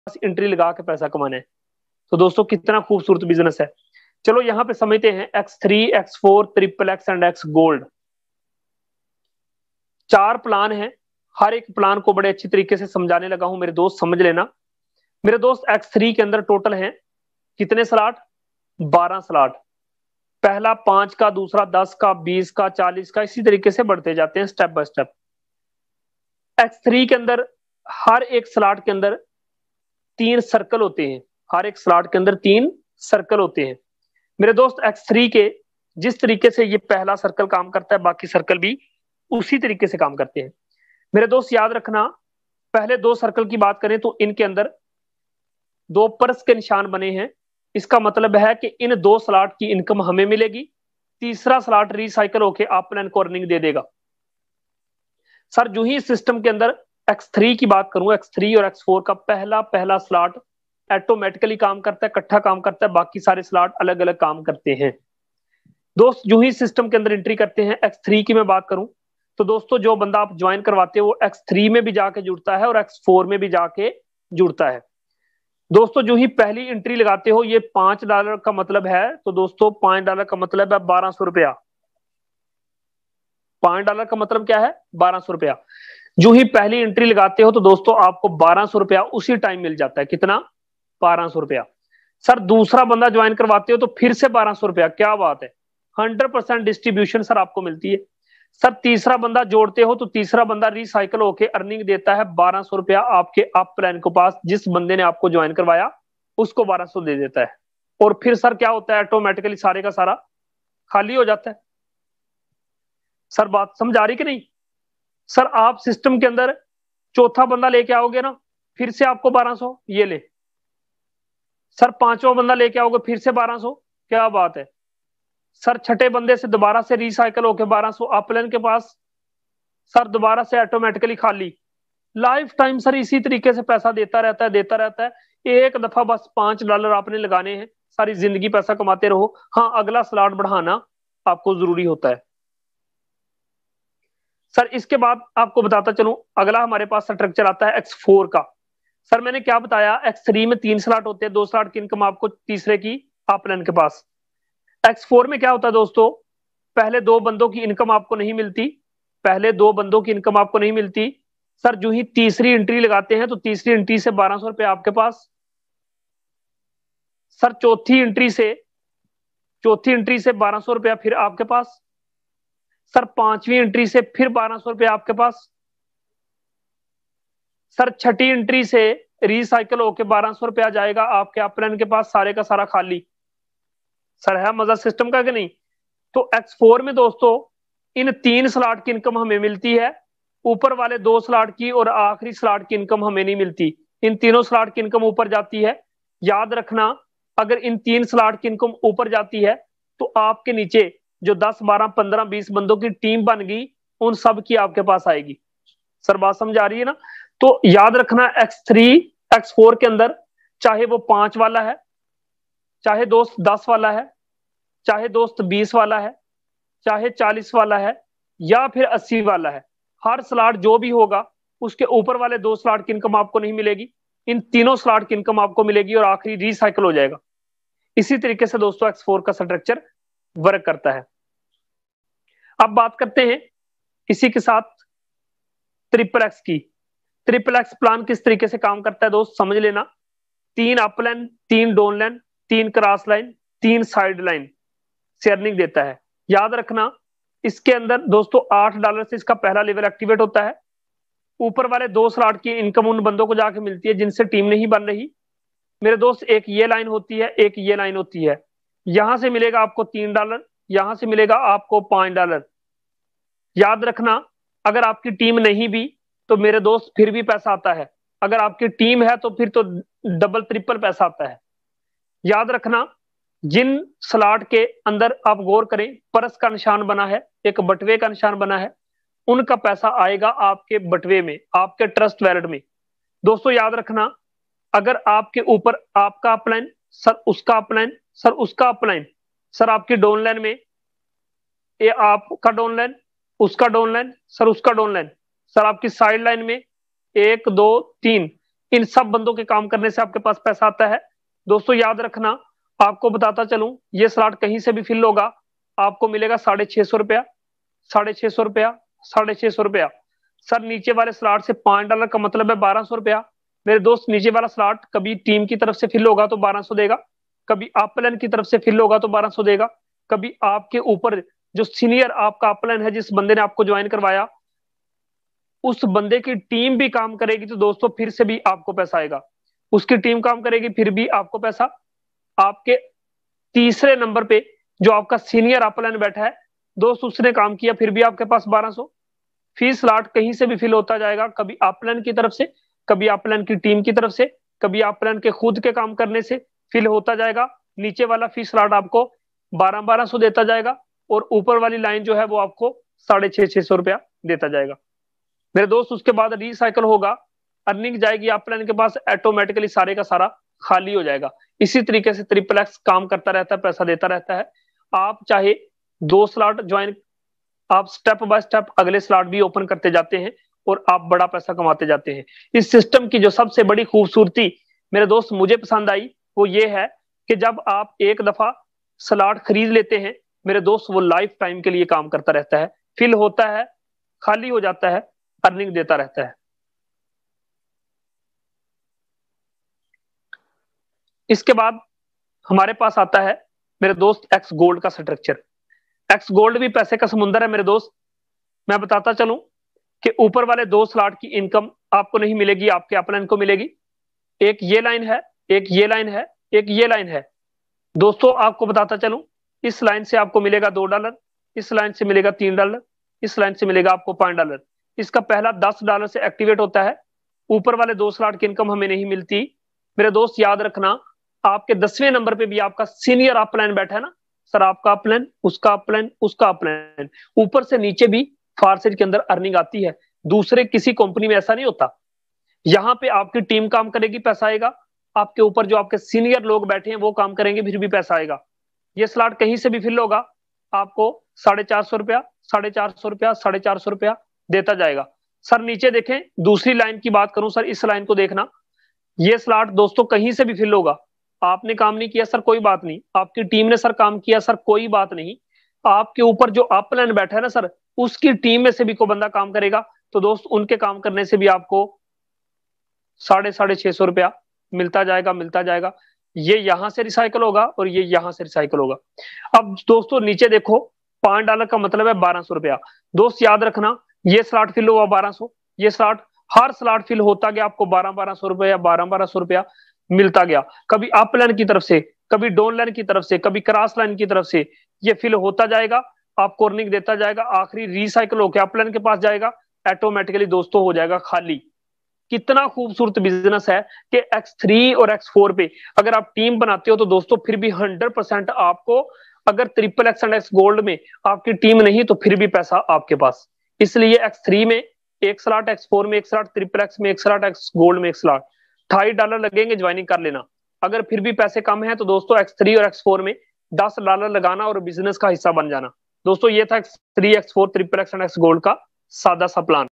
Entry लगा के पैसा कमाना है। तो दोस्तों कितना खूबसूरत बिजनेस है। चलो यहाँ पे समझते हैं X3, X4, triple x and x gold. 4 plan हैं, हर एक प्लान को बड़े अच्छी तरीके से समझाने लगा हूं मेरे दोस्त, समझ लेना। मेरे दोस्त X3 के अंदर टोटल हैं कितने स्लॉट? 12 स्लॉट। पहला 5 का, दूसरा 10 का, 20 का, 40 का, इसी तरीके से बढ़ते जाते हैं स्टेप बाय स्टेप। X3 के अंदर हर एक स्लॉट के अंदर 3 सर्कल होते हैं, हर एक स्लॉट के अंदर 3 सर्कल होते हैं। मेरे दोस्त X3 के जिस तरीके से ये पहला सर्कल काम करता है, बाकी सर्कल भी उसी तरीके से काम करते हैं। मेरे दोस्त याद रखना, पहले 2 सर्कल की बात करें तो इनके अंदर 2 पर्स के निशान बने हैं। इसका मतलब है कि इन 2 स्लॉट की इनकम हमें मिलेगी, तीसरा स्लॉट रिसाइकल होके आप प्लान को अर्निंग दे देगा। सर जो ही सिस्टम के अंदर X3 की बात करूं, X3 और X4 का पहला पहला स्लॉट ऑटोमेटिकली काम करता है, इकट्ठा काम करता है, बाकी सारे स्लॉट अलग अलग काम करते हैं। दोस्त जो ही सिस्टम के अंदर एंट्री करते हैं, X3 की मैं बात करूं तो दोस्तों जो बंदा आप ज्वाइन करवाते हो वो X3 में भी जाके जुड़ता है और X4 में भी जाके जुड़ता है। दोस्तों जो ही पहली एंट्री लगाते हो, ये $5 का मतलब है, तो दोस्तों $5 का मतलब है 1200 रुपया। $5 का मतलब क्या है? 1200 रुपया। जो ही पहली एंट्री लगाते हो तो दोस्तों आपको 1200 रुपया उसी टाइम मिल जाता है। कितना? 1200 रुपया। सर दूसरा बंदा ज्वाइन करवाते हो तो फिर से 1200 रुपया। क्या बात है, 100% डिस्ट्रीब्यूशन सर आपको मिलती है। सर तीसरा बंदा जोड़ते हो तो तीसरा बंदा रिसाइकल होके अर्निंग देता है 1200 रुपया आपके अप प्लान के पास। जिस बंदे ने आपको ज्वाइन करवाया उसको 1200 दे देता है, और फिर सर क्या होता है, ऑटोमेटिकली सारे का सारा खाली हो जाता है। सर बात समझ आ रही कि नहीं? सर आप सिस्टम के अंदर चौथा बंदा लेके आओगे ना, फिर से आपको 1200 ये ले। सर पांचवा बंदा लेके आओगे फिर से 1200। क्या बात है। सर छठे बंदे से दोबारा से रिसाइकल होके 1200 अपलाइन के पास, सर दोबारा से ऑटोमेटिकली खाली। लाइफ टाइम सर इसी तरीके से पैसा देता रहता है, देता रहता है। एक दफा बस $5 आपने लगाने हैं, सारी जिंदगी पैसा कमाते रहो। हाँ अगला स्लॉट बढ़ाना आपको जरूरी होता है। सर इसके बाद आपको बताता चलूं, अगला हमारे पास स्ट्रक्चर आता है X4 का। सर मैंने क्या बताया, X3 में 3 स्लॉट होते हैं, 2 स्लॉट की इनकम आपको तीसरे की अपलाइन के पास। X4 में क्या होता है दोस्तों, पहले 2 बंदों की इनकम आपको नहीं मिलती, पहले 2 बंदों की इनकम आपको नहीं मिलती। सर जो ही तीसरी एंट्री लगाते हैं तो तीसरी एंट्री से 1200 रुपये आपके पास। सर चौथी एंट्री से 1200 रुपया फिर आपके पास। सर पांचवी एंट्री से फिर 1200 रुपया आपके पास। सर छठी एंट्री से रिसाइकल होके 1200 रुपया जाएगा आपके अपलाइन के पास, सारे का सारा खाली। सर है मजा सिस्टम का कि नहीं? तो X4 में दोस्तों इन 3 स्लॉट की इनकम हमें मिलती है, ऊपर वाले 2 स्लॉट की और आखिरी स्लॉट की इनकम हमें नहीं मिलती। इन तीनों स्लॉट की इनकम ऊपर जाती है। याद रखना, अगर इन 3 स्लॉट की इनकम ऊपर जाती है तो आपके नीचे जो 10, 12, 15, 20 बंदों की टीम बन गई, उन सब की आपके पास आएगी। सर बात समझ आ रही है ना? तो याद रखना X3, X4 के अंदर चाहे वो 5 वाला है, चाहे दोस्त 10 वाला है, चाहे दोस्त 20 वाला है, चाहे 40 वाला है, या फिर 80 वाला है, हर स्लॉट जो भी होगा उसके ऊपर वाले 2 स्लॉट की इनकम आपको नहीं मिलेगी, इन तीनों स्लॉट की इनकम आपको मिलेगी और आखिरी रिसाइकल हो जाएगा। इसी तरीके से दोस्तों X4 का स्ट्रक्चर वर्क करता है। अब बात करते हैं इसी के साथ ट्रिपल एक्स की। ट्रिपल एक्स प्लान किस तरीके से काम करता है दोस्त समझ लेना। 3 up line, 3 down line, 3 cross line, 3 side line से अर्निंग देता है। याद रखना इसके अंदर दोस्तों $8 से इसका पहला लेवल एक्टिवेट होता है। ऊपर वाले 2 स्लॉट की इनकम उन बंदों को जाके मिलती है जिनसे टीम नहीं बन रही। मेरे दोस्त एक ये लाइन होती है, एक ये लाइन होती है। यहां से मिलेगा आपको $3, यहां से मिलेगा आपको $5। याद रखना अगर आपकी टीम नहीं भी तो मेरे दोस्त फिर भी पैसा आता है, अगर आपकी टीम है तो फिर तो डबल ट्रिपल पैसा आता है। याद रखना जिन स्लॉट के अंदर आप गौर करें परस का निशान बना है, एक बटवे का निशान बना है, उनका पैसा आएगा आपके बटवे में, आपके ट्रस्ट वैलेट में। दोस्तों याद रखना अगर आपके ऊपर आपका अपलाइन, सर उसका अपलाइन, सर उसका अपलाइन, सर आपकी डाउनलाइन में ये आपका डाउनलाइन, उसका डाउनलाइन, सर उसका डाउनलाइन, सर आपकी साइड लाइन में 1, 2, 3, इन सब बंदों के काम करने से आपके पास पैसा आता है। दोस्तों याद रखना, आपको बताता चलूं, ये स्लॉट कहीं से भी फिल होगा, आपको मिलेगा 650 रुपया, 650 रुपया, 650 रुपया। सर नीचे वाले स्लॉट से $5 का मतलब है 1200 रुपया। मेरे दोस्त नीचे वाला स्लॉट कभी टीम की तरफ से फिल होगा तो 1200 देगा, कभी अपलाइन की तरफ से फिल होगा तो 1200 देगा, कभी आपके ऊपर जो सीनियर आपका अपलाइन है, जिस बंदे ने आपको ज्वाइन करवाया, उस बंदे की टीम भी काम करेगी तो दोस्तों फिर से भी आपको पैसा आएगा। उसकी टीम काम करेगी फिर भी आपको पैसा। आपके तीसरे नंबर पे जो आपका सीनियर अपलाइन बैठा है दोस्त, उसने काम किया फिर भी आपके पास 1200। फीस स्लॉट कहीं से भी फिल होता जाएगा, कभी अपलाइन की तरफ से, कभी अपलाइन की टीम की तरफ से, कभी अपलाइन के खुद के काम करने से फिल होता जाएगा। नीचे वाला फीस स्लॉट आपको 1200 देता जाएगा और ऊपर वाली लाइन जो है वो आपको 650 रुपया देता जाएगा। मेरे दोस्त उसके बाद रिसाइकल होगा, अर्निंग जाएगी अपलाइन के पास, ऑटोमेटिकली सारे का सारा खाली हो जाएगा। इसी तरीके से ट्रिपल एक्स काम करता रहता है, पैसा देता रहता है। आप चाहे 2 स्लॉट ज्वाइन, आप स्टेप बाय स्टेप अगले स्लॉट भी ओपन करते जाते हैं और आप बड़ा पैसा कमाते जाते हैं। इस सिस्टम की जो सबसे बड़ी खूबसूरती मेरे दोस्त मुझे पसंद आई वो ये है कि जब आप एक दफा स्लॉट खरीद लेते हैं मेरे दोस्त, वो लाइफ टाइम के लिए काम करता रहता है, फिल होता है, खाली हो जाता है, अर्निंग देता रहता है। इसके बाद हमारे पास आता है मेरे दोस्त एक्स गोल्ड का स्ट्रक्चर। एक्स गोल्ड भी पैसे का समुंदर है मेरे दोस्त। मैं बताता चलूं कि ऊपर वाले 2 स्लॉट की इनकम आपको नहीं मिलेगी, आपके अपलाइन को मिलेगी। एक ये लाइन है, एक ये लाइन है, एक ये लाइन है। दोस्तों आपको बताता चलूं, इस लाइन से आपको मिलेगा $2, इस लाइन से मिलेगा $3, इस लाइन से मिलेगा आपको $5। इसका पहला $10 से एक्टिवेट होता है। ऊपर वाले 2 स्लॉट की इनकम हमें नहीं मिलती। मेरे दोस्त याद रखना, आपके 10वें नंबर पे भी आपका सीनियर अपलाइन बैठा है ना सर, आपका अपलाइन, उसका अपलाइन, उसका अपलाइन, ऊपर से नीचे भी फारसेट के अंदर अर्निंग आती है। दूसरे किसी कंपनी में ऐसा नहीं होता। यहाँ पे आपकी टीम काम करेगी, पैसा आएगा। आपके ऊपर जो आपके सीनियर लोग बैठे हैं वो काम करेंगे, फिर भी पैसा आएगा। ये स्लॉट कहीं से भी फिल होगा, आपको 450 रुपया, 450 रुपया, 450 रुपया देता जाएगा। सर नीचे देखें, दूसरी लाइन की बात करूं सर, इस लाइन को देखना, ये स्लॉट दोस्तों कहीं से भी फिल होगा। आपने काम नहीं किया सर, कोई बात नहीं, आपकी टीम ने सर काम किया सर, कोई बात नहीं, आपके ऊपर जो अपलाइन बैठा है ना सर, उसकी टीम में से भी कोई बंदा काम करेगा तो दोस्त उनके काम करने से भी आपको 650 रुपया मिलता जाएगा, मिलता जाएगा। ये यहां से रिसाइकल होगा और ये यहां से रिसाइकल होगा। अब दोस्तों नीचे देखो, $5 का मतलब है 1200 रुपया। दोस्त याद रखना, ये स्लॉट फिल हुआ 1200, ये स्लॉट, हर स्लॉट फिल होता गया, आपको 1200 रुपया, 1200 रुपया मिलता गया। कभी अप लाइन की तरफ से, कभी डाउन लाइन की तरफ से, कभी क्रॉस लाइन की तरफ से, ये फिल होता जाएगा, आपको अर्निंग देता जाएगा। आखिरी रिसाइकल होकर अप लाइन के पास जाएगा, ऑटोमेटिकली दोस्तों हो जाएगा खाली। कितना खूबसूरत बिजनेस है कि X3 और X4 पे अगर आप टीम बनाते हो तो दोस्तों फिर भी 100% आपको, अगर triple x and x gold में आपकी टीम नहीं तो फिर भी पैसा आपके पास। इसलिए X3 में एक स्लॉट, X4 में एक स्लॉट, ट्रिपल एक्स में एक स्लॉट, एक्स गोल्ड में एक स्लॉट, $2.5 लगेंगे, ज्वाइनिंग कर लेना। अगर फिर भी पैसे कम है तो दोस्तों X3 और X4 में $10 लगाना और बिजनेस का हिस्सा बन जाना। दोस्तों ये था X3, X4, triple x and x gold का सादा सा प्लान।